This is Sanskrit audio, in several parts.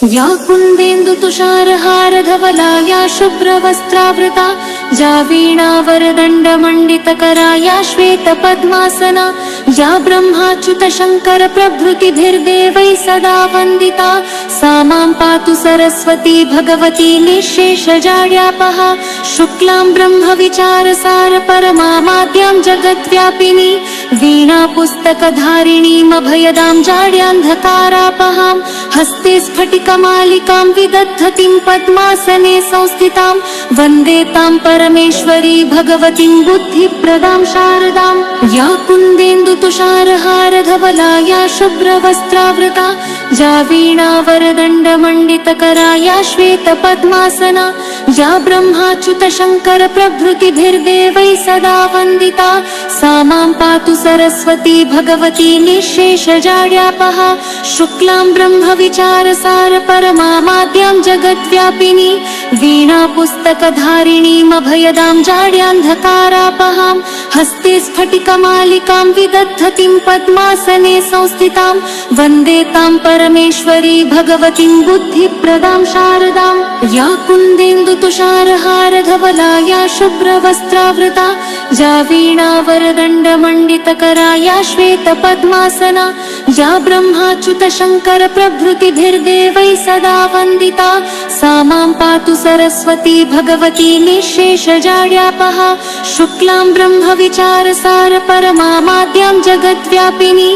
या कुन्देन्दु तुषारहार धवला या शुभ्रवस्त्रावृता या वीणावरदण्डमण्डितकरा या श्वेतपद्मासना या ब्रह्माच्युत शङ्कर प्रभृतिभिर्देवैः सदा वन्दिता सा मां पातु सरस्वती भगवती निःशेषजाड्यापहा शुक्लां ब्रह्मविचारसार परमामाद्यां जगद्व्यापिनी वीणापुस्तकधारिणीमभयदां जाड्यान्धकारापहां हस्ते स्फटिकमालिकां विदधतीं पद्मासने संस्थितां वन्दे तां परमेश्वरी भगवतीं बुद्धिप्रदां शारदां या कुन्देन्दु तुषारहार धवला या शुभ्रवस्त्रावृता या वीणावरदण्डमण्डितकरा या श्वेतपद्मासना या ब्रह्माच्युत शङ्कर प्रभृतिभिर्देवैः सदा वन्दिता सा मां पातु सरस्वती भगवती निःशेषजाड्यापहा शुक्लां ब्रह्मविचारसार परमामाद्यां जगद्व्यापिनी वीणापुस्तकधारिणीमभयदां जाड्यान्धकारापहां हस्ते स्फटिकमालिकां विदधतीं पद्मासने संस्थितां वन्दे तां परमेश्वरी भगवतीं बुद्धिप्रदां शारदां या कुन्देन्दु तुषारहार धवला या शुभ्रवस्त्रावृता या वीणावरदण्डमण्डितकरा या श्वेतपद्मासना या ब्रह्माच्युत शङ्कर प्रभृतिभिर्देवैः सदा वन्दिता सा मां पातु सरस्वती भगवती निःशेषजाड्यापहा शुक्लां ब्रह्मविचारसार परमामाद्यां जगद्व्यापिनी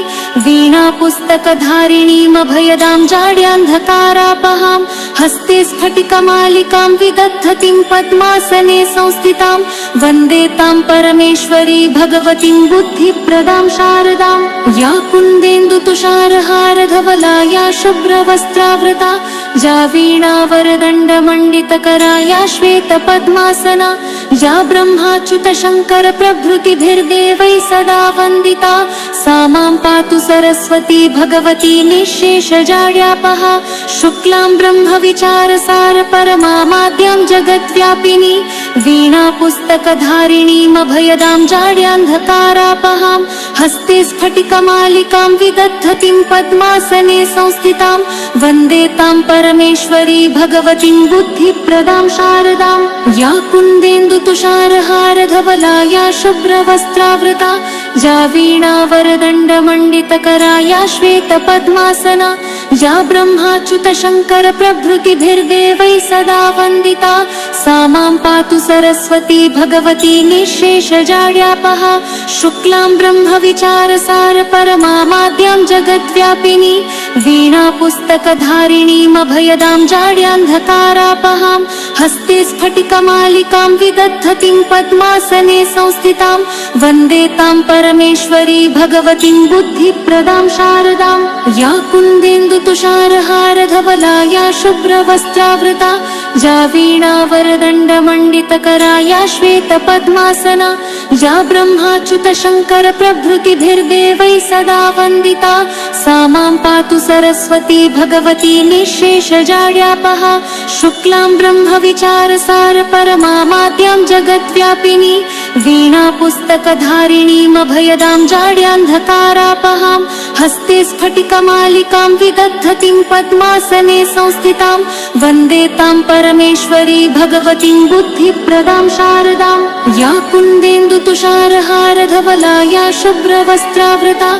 वीणापुस्तकधारिणीमभयदां जाड्यान्धकारापहां हस्ते स्फटिकमालिकां विदधतीं पद्मासने संस्थितां वन्दे तां परमेश्वरी भगवतीं बुद्धिप्रदां शारदां या कुन्देन्दु तुषारहार धवला या शुभ्रवस्त्रावृता या वीणावरदण्डमण्डितकरा या श्वेतपद्मासना या ब्रह्माच्युत शङ्कर प्रभृतिभिर्देवैः सदा वन्दिता सा मां पातु सरस्वती भगवती निःशेषजाड्यापहा शुक्लां ब्रह्मविचारसार परमामाद्यां जगद्व्यापिनी वीणापुस्तकधारिणीमभयदां जाड्यान्धकारापहां हस्ते स्फटिकमालिकां विदधतीं पद्मासने संस्थितां वन्दे तां परमेश्वरी भगवतीं बुद्धिप्रदां शारदां या कुन्देन्दु तुषारहार धवला या शुभ्रवस्त्रावृता या वीणावरदण्डमण्डितकरा या श्वेतपद्मासना या ब्रह्माच्युत शङ्कर प्रभृतिभिर्देवैः सदा वन्दिता सा मां पातु सरस्वती भगवती निःशेषजाड्यापहा शुक्लां ब्रह्मविचारसार परमामाद्यां जगद्व्यापिनी वीणापुस्तकधारिणीमभयदां जाड्यान्धकारापहां हस्ते स्फटिकमालिकां विदधतीं पद्मासने संस्थितां वन्दे तां परमेश्वरी भगवतीं बुद्धिप्रदां शारदां या कुन्देन्दु तुषारहार धवला या शुभ्रवस्त्रावृता या वीणावरदण्डमण्डितकरा या श्वेतपद्मासना या ब्रह्माच्युत शङ्कर प्रभृतिभिर्देवैः सदा वन्दिता सा मां पातु सरस्वती भगवती निःशेषजाड्यापहा शुक्लां ब्रह्मविचारसार परमामाद्यां जगद्व्यापिनी वीणापुस्तकधारिणीमभयदां जाड्यान्धकारापहां हस्ते स्फटिकमालिकां विदधतीं पद्मासने संस्थितां वन्दे तां परमेश्वरी भगवतीं बुद्धिप्रदां शारदां या कुन्देन्दु तुषारहार धवला या शुभ्रवस्त्रावृता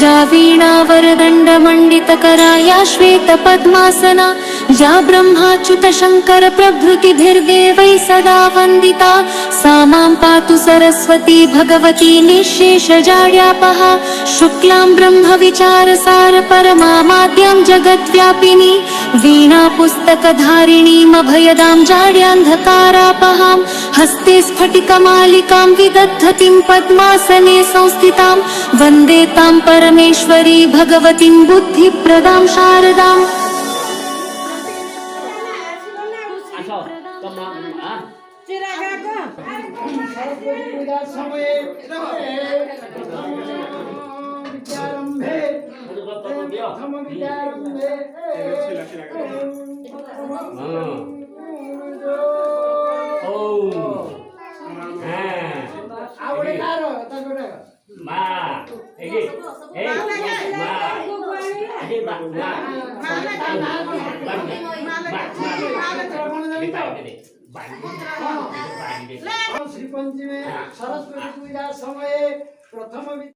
या वीणावरदण्डमण्डितकरा या श्वेतपद्मासना या ब्रह्माच्युत शङ्कर प्रभृतिभिर्देवैः सदा वन्दिता सा मां पातु सरस्वती भगवती निःशेषजाड्यापहा शुक्लां ब्रह्मविचारसार परमामाद्यां जगद्व्यापिनी वीणापुस्तकधारिणीमभयदां जाड्यान्धकारापहां हस्ते स्फटिकमालिकां विदधतीं पद्मासने संस्थितां वन्दे तां परमेश्वरी भगवतीं बुद्धिप्रदां शारदां मा श्री पंचमे सरस्वती पूजा समय प्रथम